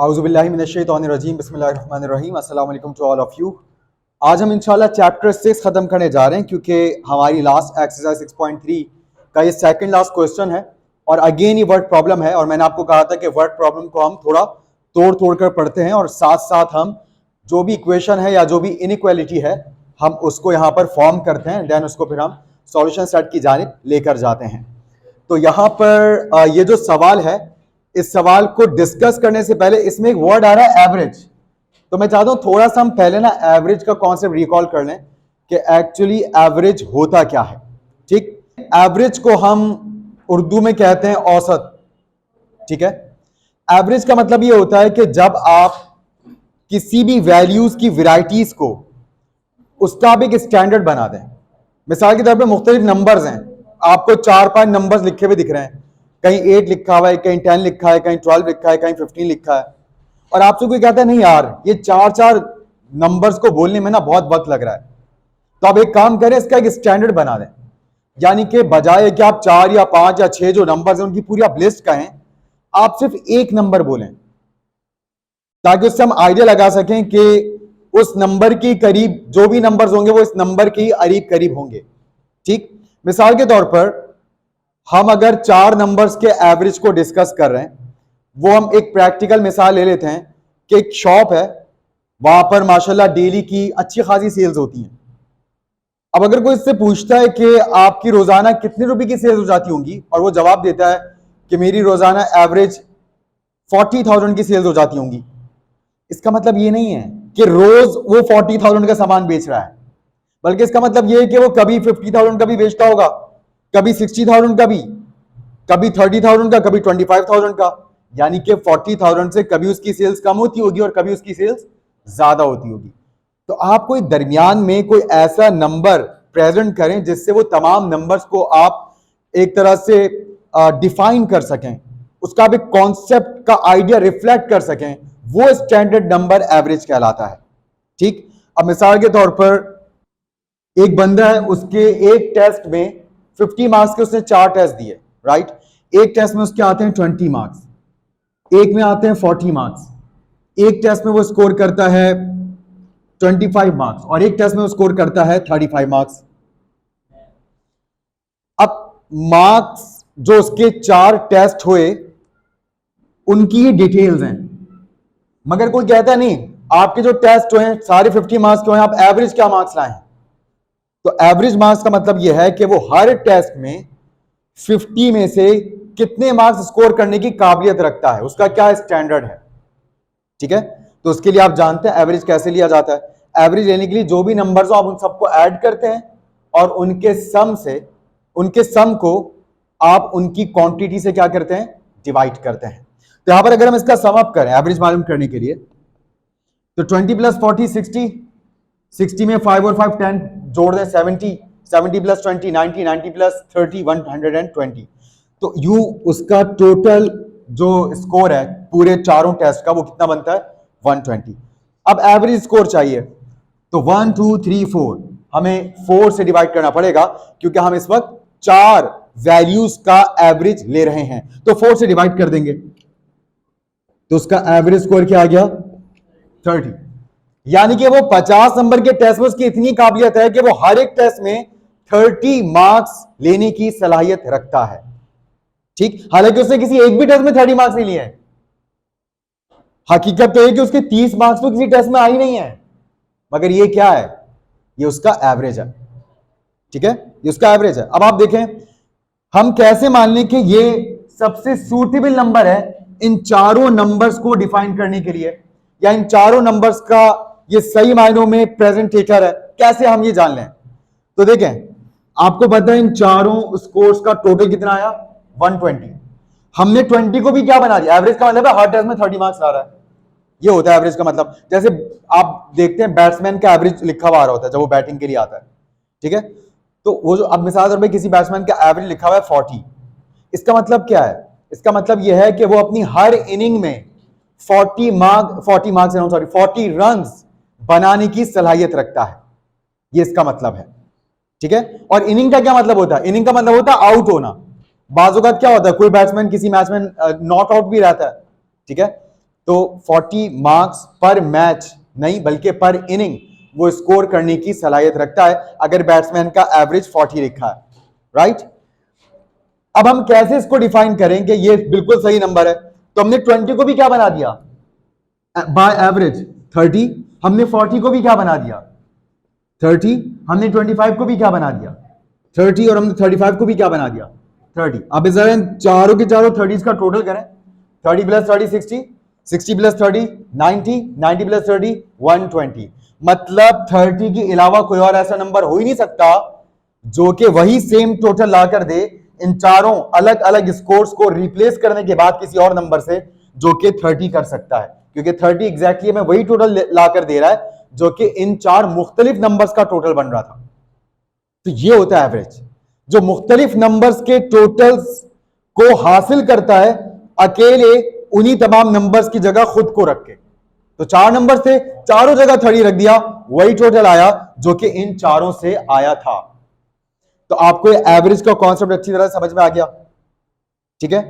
आउज़ुबिल्लाहि मिनश्शैतानिर्रजीम बिस्मिल्लाहिर्रहमानिर्रहीम अस्सलाम वालेकुम टू ऑल ऑफ यू। आज हम इंशाल्लाह चैप्टर 6 ख़त्म करने जा रहे हैं क्योंकि हमारी लास्ट एक्सरसाइज 6.3 का ये सेकंड लास्ट क्वेश्चन है और अगेन ये वर्ड प्रॉब्लम है। और मैंने आपको कहा था कि वर्ड प्रॉब्लम को हम थोड़ा तोड़ तोड़ कर पढ़ते हैं और साथ साथ हम जो भी इक्वेशन है या जो भी इनइक्वालिटी है हम उसको यहाँ पर फॉर्म करते हैं, देन उसको फिर हम सॉल्यूशन सेट की जानिब लेकर जाते हैं। तो यहाँ पर ये जो सवाल है, इस सवाल को डिस्कस करने से पहले इसमें एक वर्ड आ रहा है एवरेज। तो मैं चाहता हूं थोड़ा सा हम पहले ना एवरेज का कॉन्सेप्ट रिकॉल कर लें कि एक्चुअली एवरेज होता क्या है। ठीक, एवरेज को हम उर्दू में कहते हैं औसत। ठीक है, एवरेज का मतलब ये होता है कि जब आप किसी भी वैल्यूज की वैरायटीज को उसका आप एक स्टैंडर्ड बना दें। मिसाल के तौर पे मुख्तलिफ नंबर्स हैं, आपको 4-5 नंबर्स लिखे हुए दिख रहे हैं, कहीं 8 लिखा हुआ है, कहीं 10 लिखा है, कहीं 12 लिखा है, कहीं 15 लिखा है, और आपसे कोई कहता है नहीं यार ये 4-4 नंबर्स को बोलने में ना बहुत वक्त लग रहा है, तो आप एक काम करें, इसका एक स्टैंडर्ड बना दें। यानी कि बजाय कि आप 4 या 5 या 6 जो नंबर्स हैं उनकी पूरी आप लिस्ट कहें, आप सिर्फ एक नंबर बोलें ताकि उससे हम आइडिया लगा सकें कि उस नंबर के करीब जो भी नंबर्स होंगे वो इस नंबर के करीब करीब होंगे। ठीक, मिसाल के तौर पर हम अगर 4 नंबर्स के एवरेज को डिस्कस कर रहे हैं, वो हम एक प्रैक्टिकल मिसाल ले लेते हैं कि एक शॉप है, वहां पर माशाल्लाह डेली की अच्छी खासी सेल्स होती हैं। अब अगर कोई इससे पूछता है कि आपकी रोजाना कितने रुपए की सेल्स हो जाती होंगी, और वो जवाब देता है कि मेरी रोजाना एवरेज 40,000 की सेल्स हो जाती होंगी, इसका मतलब ये नहीं है कि रोज वो 40,000 का सामान बेच रहा है, बल्कि इसका मतलब ये है कि वो कभी 50,000 का भी बेचता होगा, कभी 60,000 का भी, कभी 30,000 का, कभी 25,000 का। यानी कि 40,000 से कभी उसकी सेल्स कम होती होगी और कभी उसकी सेल्स ज्यादा होती होगी। तो आप कोई दरमियान में कोई ऐसा नंबर प्रेजेंट करें जिससे वो तमाम नंबर्स को आप एक तरह से डिफाइन कर सकें, उसका भी कॉन्सेप्ट का आइडिया रिफ्लेक्ट कर सकें, वो स्टैंडर्ड नंबर एवरेज कहलाता है। ठीक, अब मिसाल के तौर पर एक बंदा है, उसके एक टेस्ट में 50 मार्क्स के उसने 4 टेस्ट दिए, राइट। एक टेस्ट में उसके आते हैं 20 मार्क्स, एक में आते हैं 40 मार्क्स, एक टेस्ट में वो स्कोर करता है 25 मार्क्स और एक टेस्ट में वो स्कोर करता है 35 मार्क्स। अब मार्क्स जो उसके 4 टेस्ट हुए उनकी ही डिटेल्स हैं, मगर कोई कहता नहीं आपके जो टेस्ट हुए सारे 50 मार्क्स के हुए, आप एवरेज क्या मार्क्स लाए हैं। तो एवरेज मार्क्स का मतलब यह है कि वो हर टेस्ट में 50 में से कितने मार्क्स स्कोर करने की काबिलियत रखता है, उसका क्या स्टैंडर्ड है। ठीक है, तो उसके लिए आप जानते हैं एवरेज कैसे लिया जाता है। एवरेज लेने के लिए जो भी नंबर्स हो आप उन सबको ऐड करते हैं और उनके सम को आप उनकी क्वांटिटी से क्या करते हैं, डिवाइड करते हैं। तो यहां पर अगर हम इसका सम अप करें एवरेज मालूम करने के लिए, तो 20 + 40 60 में 5 और 5 10 जोड़ दें 70 + 20 90 90 + 30 120। तो यू उसका टोटल जो स्कोर है पूरे चारों टेस्ट का वो कितना बनता है, 120। अब एवरेज स्कोर चाहिए तो 1 2 3 4 हमें 4 से डिवाइड करना पड़ेगा क्योंकि हम इस वक्त 4 वैल्यूज का एवरेज ले रहे हैं, तो 4 से डिवाइड कर देंगे तो उसका एवरेज स्कोर क्या आ गया, 30। यानी कि वो 50 नंबर के टेस्ट में उसकी इतनी काबिलियत है कि वो हर एक टेस्ट में 30 मार्क्स लेने की सलाहियत रखता है। ठीक, हालांकि उसने किसी एक भी टेस्ट में 30 मार्क्स नहीं लिए हैं। हकीकत तो है कि उसके 30 मार्क्स तो किसी टेस्ट में आई नहीं है, मगर ये क्या है, ये उसका एवरेज है। ठीक है, ये उसका एवरेज है। अब आप देखें हम कैसे मान लें कि ये सबसे सूटेबल नंबर है इन चारों नंबर्स को डिफाइन करने के लिए, या इन चारों नंबर्स का ये सही मायनों में प्रेजेंटेटर है, कैसे हम ये जान लें। तो देखें आपको पता है इन चारों स्कोर्स का टोटल कितना आया, 120। हमने 20 को भी क्या बना दिया, एवरेज का मतलब है हर टेस्ट में 30 मार्क्स ला रहा है, ये होता है एवरेज का मतलब। जैसे आप देखते हैं बैट्समैन का एवरेज लिखा हुआ आ रहा होता है जब वो बैटिंग के लिए आता है। ठीक है, तो वो जो अब मिसाल पे किसी बैट्समैन का एवरेज लिखा हुआ है 40, इसका मतलब क्या है, इसका मतलब यह है कि वो अपनी हर इनिंग में 40 रन्स बनाने की सलाहियत रखता है, ये इसका मतलब है। ठीक है, और इनिंग का क्या मतलब होता है, इनिंग का मतलब होता है आउट होना। बाजू का क्या होता है, कोई बैट्समैन किसी मैच में नॉट आउट भी रहता है। ठीक है, तो 40 मार्क्स पर मैच नहीं बल्कि पर इनिंग वो स्कोर करने की सलाहियत रखता है अगर बैट्समैन का एवरेज 40 लिखा है, राइट। अब हम कैसे इसको डिफाइन करेंगे, ये बिल्कुल सही नंबर है, तो हमने 20 को भी क्या बना दिया बाय एवरेज 30, हमने 40 को भी क्या बना दिया 30, हमने 25 को भी क्या बना दिया 30 और हमने 35 को भी क्या बना दिया 30। अब इस चारों के चारों 30 का टोटल करें, 30 प्लस 30 60, 60 प्लस 30 90, 90 प्लस 30 120। मतलब 30 के अलावा कोई और ऐसा नंबर हो ही नहीं सकता जो कि वही सेम टोटल ला कर दे इन चारों अलग अलग स्कोर्स को रिप्लेस करने के बाद किसी और नंबर से जो कि 30 कर सकता है, क्योंकि 30 एग्जैक्टली हमें वही टोटल ला कर दे रहा है जो कि इन चार मुख्तलिफ नंबर्स का टोटल बन रहा था। तो ये होता है एवरेज, जो मुख्तलिफ नंबर्स के टोटल्स को हासिल करता है अकेले उन्हीं तमाम नंबर्स की जगह खुद को रख के। तो चार नंबर थे, चारों जगह 30 रख दिया, वही टोटल आया जो कि इन चारों से आया था। तो आपको एवरेज का कॉन्सेप्ट अच्छी तरह समझ में आ गया, ठीक है।